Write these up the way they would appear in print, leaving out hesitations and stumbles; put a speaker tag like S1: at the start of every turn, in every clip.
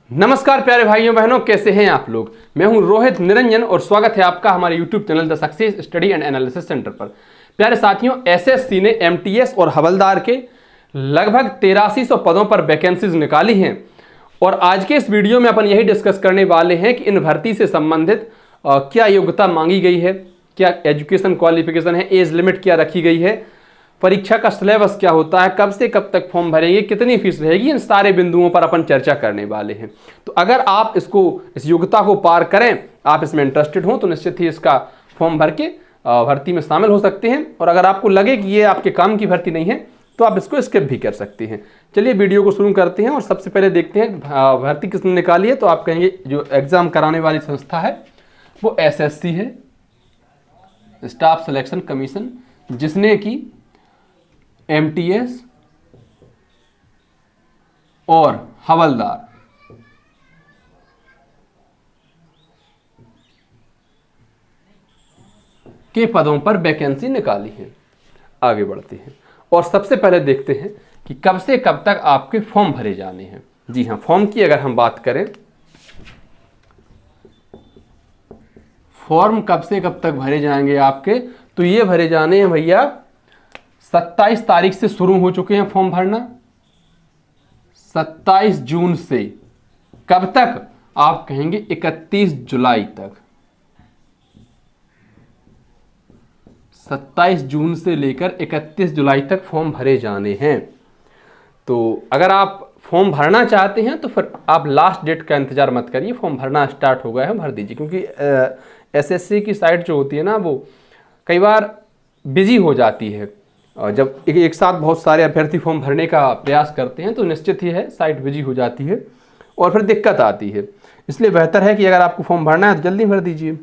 S1: नमस्कार प्यारे भाइयों बहनों, कैसे हैं आप लोग। मैं हूं रोहित निरंजन और स्वागत है आपका हमारे YouTube channel the success study and analysis centre पर। प्यारे साथियों, एसएससी ने एमटीएस और हवलदार के लगभग 8300 पदों पर वैकेंसीज निकाली हैं और आज के इस वीडियो में अपन यही डिस्कस करने वाले हैं कि इन भर्ती से संबंधित क्या योग्यता मांगी गई है, क्या एजुकेशन क्वालिफिकेशन है, एज लिमिट क्या रखी गई है, परीक्षा का सिलेबस क्या होता है, कब से कब तक फॉर्म भरेंगे, कितनी फीस रहेगी, इन सारे बिंदुओं पर अपन चर्चा करने वाले हैं। तो अगर आप इस योग्यता को पार करें, आप इसमें इंटरेस्टेड हो तो निश्चित ही इसका फॉर्म भर के भर्ती में शामिल हो सकते हैं। और अगर आपको लगे कि ये आपके काम की भर्ती नहीं है तो आप इसको स्किप भी कर सकते हैं। चलिए वीडियो को शुरू करते हैं और सबसे पहले देखते हैं भर्ती किसने निकाली है। तो आप कहेंगे जो एग्जाम कराने वाली संस्था है वो एसएससी है, स्टाफ सिलेक्शन कमीशन, जिसने कि एमटीएस और हवलदार के पदों पर वैकेंसी निकाली है। आगे बढ़ते हैं और सबसे पहले देखते हैं कि कब से कब तक आपके फॉर्म भरे जाने हैं। जी हां, फॉर्म की अगर हम बात करें, फॉर्म कब से कब तक भरे जाएंगे आपके, तो ये भरे जाने हैं भैया 27 तारीख से शुरू हो चुके हैं फॉर्म भरना। 27 जून से कब तक, आप कहेंगे 31 जुलाई तक। 27 जून से लेकर 31 जुलाई तक फॉर्म भरे जाने हैं। तो अगर आप फॉर्म भरना चाहते हैं तो फिर आप लास्ट डेट का इंतजार मत करिए, फॉर्म भरना स्टार्ट हो गया है, भर दीजिए। क्योंकि एसएससी की साइट जो होती है ना, वो कई बार बिजी हो जाती है। जब एक साथ बहुत सारे अभ्यर्थी फॉर्म भरने का प्रयास करते हैं तो निश्चित ही है साइट बिजी हो जाती है और फिर दिक्कत आती है। इसलिए बेहतर है कि अगर आपको फॉर्म भरना है तो जल्दी भर दीजिए।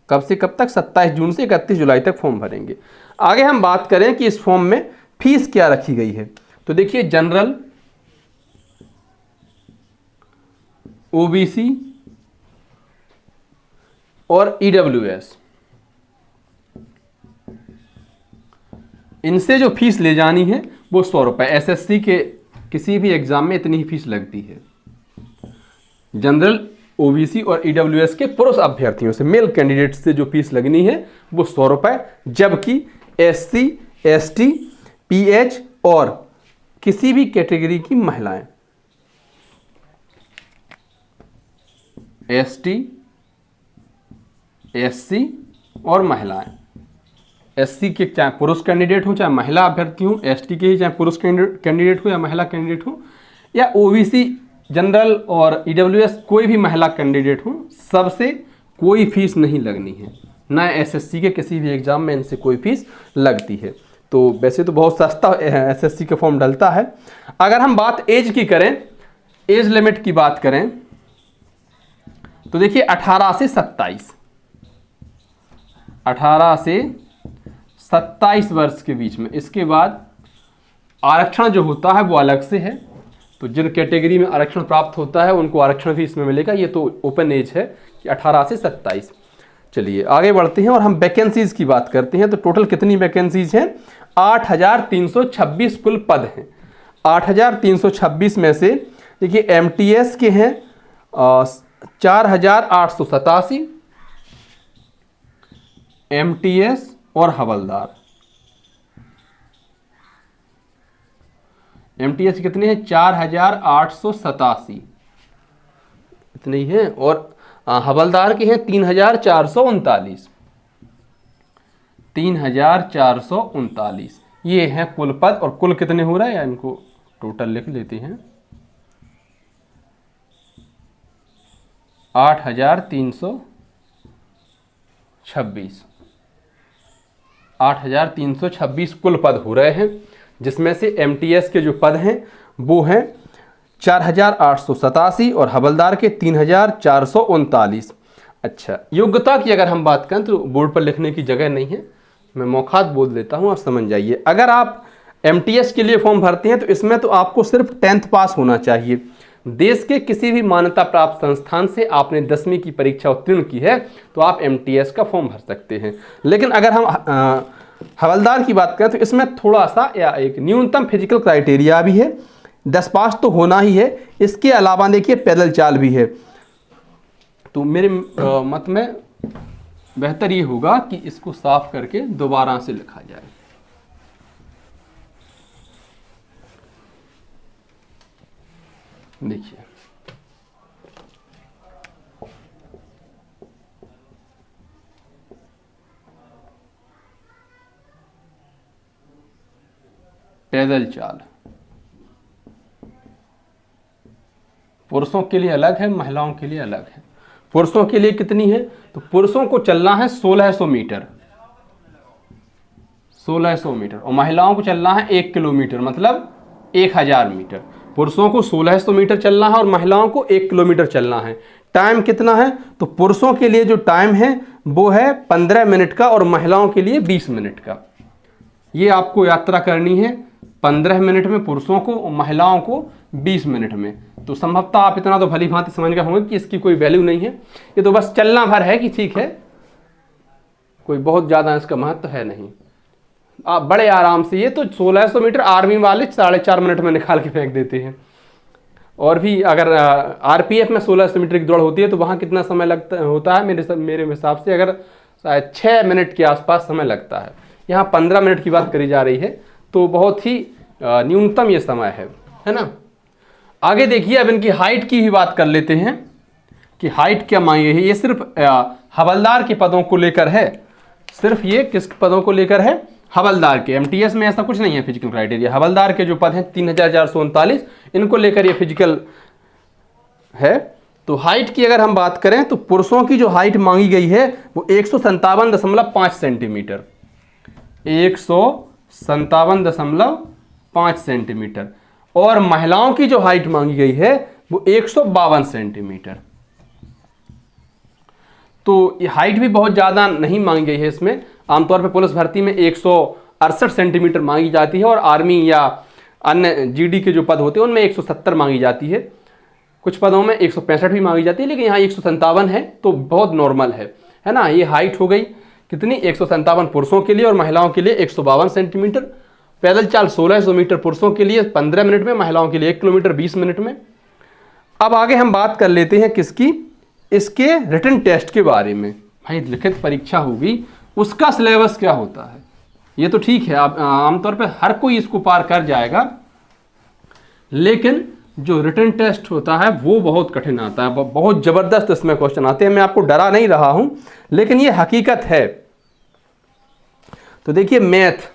S1: कब से कब तक, 27 जून से 31 जुलाई तक फॉर्म भरेंगे। आगे हम बात करें कि इस फॉर्म में फीस क्या रखी गई है। तो देखिए, जनरल, ओबीसी और ईडब्ल्यूएस, इनसे जो फीस ले जानी है वो 100 रुपये। एसएससी के किसी भी एग्जाम में इतनी ही फीस लगती है। जनरल, ओबीसी और ईडब्ल्यूएस के पुरुष अभ्यर्थियों से, मेल कैंडिडेट से जो फीस लगनी है वो 100 रुपये, जबकि एससी, एसटी, पीएच और किसी भी कैटेगरी की महिलाएं, एसटी, एससी और महिलाएं, एससी के चाहे पुरुष कैंडिडेट हो चाहे महिला अभ्यर्थी हो, एसटी के ही चाहे पुरुष कैंडिडेट हो या महिला कैंडिडेट हो, या ओबीसी, जनरल और ईडब्ल्यूएस कोई भी महिला कैंडिडेट हो, सबसे कोई फीस नहीं लगनी है। ना एसएससी के किसी भी एग्जाम में इनसे कोई फीस लगती है। तो वैसे तो बहुत सस्ता एसएससी का फॉर्म डलता है। अगर हम बात एज की करें, एज लिमिट की बात करें, तो देखिए 18 से 27 वर्ष के बीच में। इसके बाद आरक्षण जो होता है वो अलग से है। तो जिन कैटेगरी में आरक्षण प्राप्त होता है उनको आरक्षण भी इसमें मिलेगा। ये तो ओपन एज है कि 18 से 27। चलिए आगे बढ़ते हैं और हम वैकेंसीज की बात करते हैं। तो टोटल कितनी वैकेंसीज हैं? 8326 कुल पद हैं। 8326 में से देखिए एमटीएस के हैं 4887, एमटीएस और हवलदार। एमटीएस कितने हैं? 4887, इतने ही हैं। और हवलदार के हैं 3439। 3439 ये हैं कुल पद। और कुल कितने हो रहा है, या इनको टोटल लिख लेते हैं, 8326। 8326 कुल पद हो रहे हैं, जिसमें से एमटीएस के जो पद हैं वो हैं 4887 और हवलदार के 3439। अच्छा, योग्यता की अगर हम बात करें तो बोर्ड पर लिखने की जगह नहीं है, मैं मौखात बोल देता हूं, आप समझ जाइए। अगर आप एमटीएस के लिए फॉर्म भरते हैं तो इसमें तो आपको सिर्फ 10th पास होना चाहिए। देश के किसी भी मान्यता प्राप्त संस्थान से आपने 10वीं की परीक्षा उत्तीर्ण की है तो आप एमटीएस का फॉर्म भर सकते हैं। लेकिन अगर हम हवलदार की बात करें तो इसमें थोड़ा सा या एक न्यूनतम फिजिकल क्राइटेरिया भी है 10 पास तो होना ही है, इसके अलावा देखिए पैदल चाल भी है। तो मेरे मत में बेहतर ये होगा कि इसको साफ करके दोबारा से लिखा जाए। देखिए पैदल चाल पुरुषों के लिए अलग है, महिलाओं के लिए अलग है। पुरुषों के लिए कितनी है, तो पुरुषों को चलना है 1600 मीटर, 1600 मीटर, और महिलाओं को चलना है 1 किलोमीटर, मतलब 1000 मीटर। पुरुषों को 1600 मीटर चलना है और महिलाओं को 1 किलोमीटर चलना है। टाइम कितना है, तो पुरुषों के लिए जो टाइम है वो है 15 मिनट का और महिलाओं के लिए 20 मिनट का। ये आपको यात्रा करनी है 15 मिनट में पुरुषों को और महिलाओं को 20 मिनट में। तो संभवतः आप इतना तो भली भांति समझ गए होंगे कि इसकी कोई वैल्यू नहीं है, ये तो बस चलना भर है कि ठीक है, कोई बहुत ज़्यादा इसका महत्व है नहीं। आप बड़े आराम से, ये तो 1600 मीटर आर्मी वाले 4.5 मिनट में निकाल के फेंक देते हैं। और भी अगर आरपीएफ में 1600 मीटर की दौड़ होती है तो वहाँ कितना समय लगता होता है, मेरे हिसाब से अगर शायद 6 मिनट के आसपास समय लगता है। यहाँ 15 मिनट की बात करी जा रही है, तो बहुत ही न्यूनतम ये समय है ना। आगे देखिए, अब इनकी हाइट की भी बात कर लेते हैं कि हाइट क्या मांगी है। ये सिर्फ हवलदार के पदों को लेकर है, सिर्फ ये किस पदों को लेकर है, हवलदार के। एमटीएस में ऐसा कुछ नहीं है फिजिकल क्राइटेरिया। हवलदार के जो पद हैं 3439, इनको लेकर ये फिजिकल है। तो हाइट की अगर हम बात करें तो पुरुषों की जो हाइट मांगी गई है वो 157.5 सेंटीमीटर, 157.5 सेंटीमीटर, और महिलाओं की जो हाइट मांगी गई है वो 152 सेंटीमीटर। तो ये हाइट भी बहुत ज़्यादा नहीं मांगी गई है इसमें। आमतौर पर पुलिस भर्ती में 168 सेंटीमीटर मांगी जाती है और आर्मी या अन्य जीडी के जो पद होते हैं उनमें 170 मांगी जाती है। कुछ पदों में 165 भी मांगी जाती है, लेकिन यहाँ 157 है तो बहुत नॉर्मल है ना। ये हाइट हो गई कितनी, 157 पुरुषों के लिए और महिलाओं के लिए 152 सेंटीमीटर। पैदल चाल 1600 मीटर पुरुषों के लिए 15 मिनट में, महिलाओं के लिए 1 किलोमीटर 20 मिनट में। अब आगे हम बात कर लेते हैं किसकी, इसके रिटन टेस्ट के बारे में। भाई लिखित परीक्षा होगी, उसका सिलेबस क्या होता है। ये तो ठीक है, आप आमतौर पर हर कोई इसको पार कर जाएगा, लेकिन जो रिटन टेस्ट होता है वो बहुत कठिन आता है, बहुत ज़बरदस्त इसमें क्वेश्चन आते हैं। मैं आपको डरा नहीं रहा हूं, लेकिन ये हकीकत है। तो देखिए, मैथ,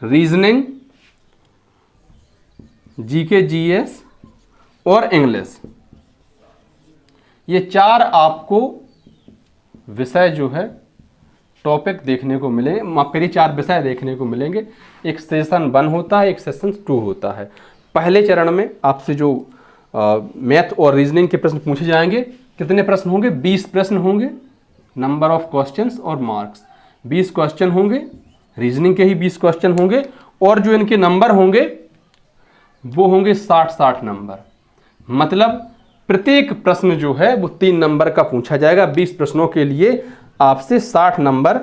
S1: रीजनिंग, जीके जीएस और इंग्लिश, ये 4 आपको विषय जो है टॉपिक देखने को मिलेंगे। माफ करिए, 4 विषय देखने को मिलेंगे। एक सेशन 1 होता है, एक सेशन 2 होता है। पहले चरण में आपसे जो मैथ और रीजनिंग के प्रश्न पूछे जाएंगे, कितने प्रश्न होंगे, 20 प्रश्न होंगे। नंबर ऑफ क्वेश्चंस और मार्क्स 20 क्वेश्चन होंगे, रीजनिंग के ही 20 क्वेश्चन होंगे, और जो इनके नंबर होंगे वो होंगे 60 नंबर। मतलब प्रत्येक प्रश्न जो है वो 3 नंबर का पूछा जाएगा। 20 प्रश्नों के लिए आपसे 60 नंबर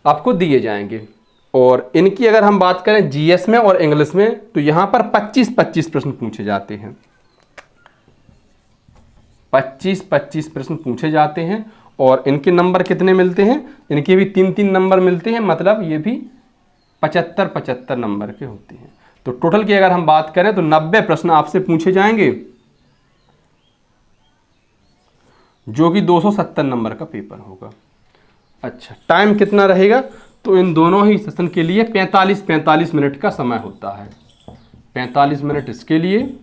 S1: आपको दिए जाएंगे। और इनकी अगर हम बात करें जीएस में और इंग्लिश में, तो यहां पर 25-25 प्रश्न पूछे जाते हैं। 25-25 प्रश्न पूछे जाते हैं और इनके नंबर कितने मिलते हैं, इनके भी 3-3 नंबर मिलते हैं। मतलब ये भी 75-75 नंबर के होते हैं। तो टोटल की अगर हम बात करें तो 90 प्रश्न आपसे पूछे जाएंगे, जो कि 270 नंबर का पेपर होगा। अच्छा, टाइम कितना रहेगा, तो इन दोनों ही सेशन के लिए 45-45 मिनट का समय होता है। 45 मिनट इसके लिए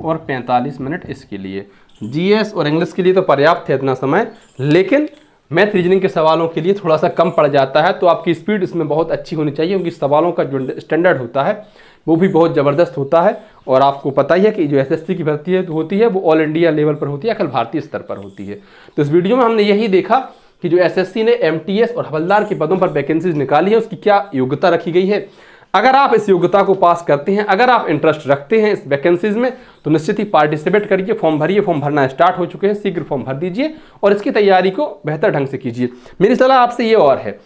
S1: और 45 मिनट इसके लिए। जीएस और इंग्लिश के लिए तो पर्याप्त है इतना समय, लेकिन मैथ रीजनिंग के सवालों के लिए थोड़ा सा कम पड़ जाता है। तो आपकी स्पीड इसमें बहुत अच्छी होनी चाहिए, क्योंकि सवालों का जो स्टैंडर्ड होता है वो भी बहुत ज़बरदस्त होता है। और आपको पता ही है कि जो एसएससी की भर्ती होती है वो ऑल इंडिया लेवल पर होती है, अखिल भारतीय स्तर पर होती है। तो इस वीडियो में हमने यही देखा कि जो एसएससी ने एमटीएस और हवलदार के पदों पर वैकेंसीज निकाली है उसकी क्या योग्यता रखी गई है। अगर आप इस योग्यता को पास करते हैं, अगर आप इंटरेस्ट रखते हैं इस वैकेंसीज में, तो निश्चित ही पार्टिसिपेट करिए, फॉर्म भरिए। फॉर्म भरना स्टार्ट हो चुके हैं, शीघ्र फॉर्म भर दीजिए और इसकी तैयारी को बेहतर ढंग से कीजिए। मेरी सलाह आपसे ये और है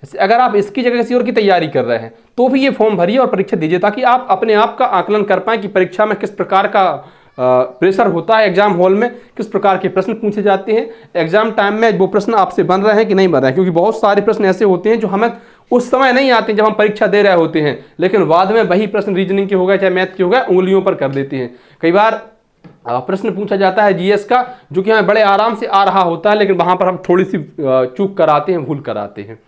S1: जैसे अगर आप इसकी जगह किसी और की तैयारी कर रहे हैं तो भी ये फॉर्म भरिए और परीक्षा दीजिए, ताकि आप अपने आप का आकलन कर पाएँ कि परीक्षा में किस प्रकार का प्रेशर होता है, एग्जाम हॉल में किस प्रकार के प्रश्न पूछे जाते हैं, एग्जाम टाइम में वो प्रश्न आपसे बन रहे हैं कि नहीं बन रहे हैं। क्योंकि बहुत सारे प्रश्न ऐसे होते हैं जो हमें उस समय नहीं आते जब हम परीक्षा दे रहे होते हैं, लेकिन बाद में वही प्रश्न रीजनिंग के हो गए चाहे मैथ के हो गए उंगलियों पर कर देते हैं। कई बार प्रश्न पूछा जाता है जीएस का जो कि हमें बड़े आराम से आ रहा होता है, लेकिन वहां पर हम थोड़ी सी चूक कराते हैं, भूल कराते हैं।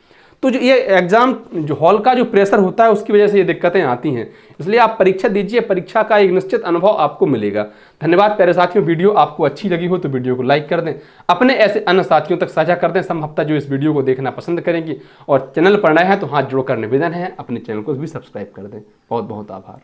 S1: तो जो ये एग्जाम जो हॉल का जो प्रेशर होता है उसकी वजह से ये दिक्कतें आती हैं। इसलिए आप परीक्षा दीजिए, परीक्षा का एक निश्चित अनुभव आपको मिलेगा। धन्यवाद प्यारे साथियों, वीडियो आपको अच्छी लगी हो तो वीडियो को लाइक कर दें, अपने ऐसे अन्य साथियों तक साझा कर दें संभवतः जो इस वीडियो को देखना पसंद करेंगे। और चैनल पर नए हैं तो हाथ जोड़कर निवेदन है अपने चैनल को भी सब्सक्राइब कर दें। बहुत बहुत आभार।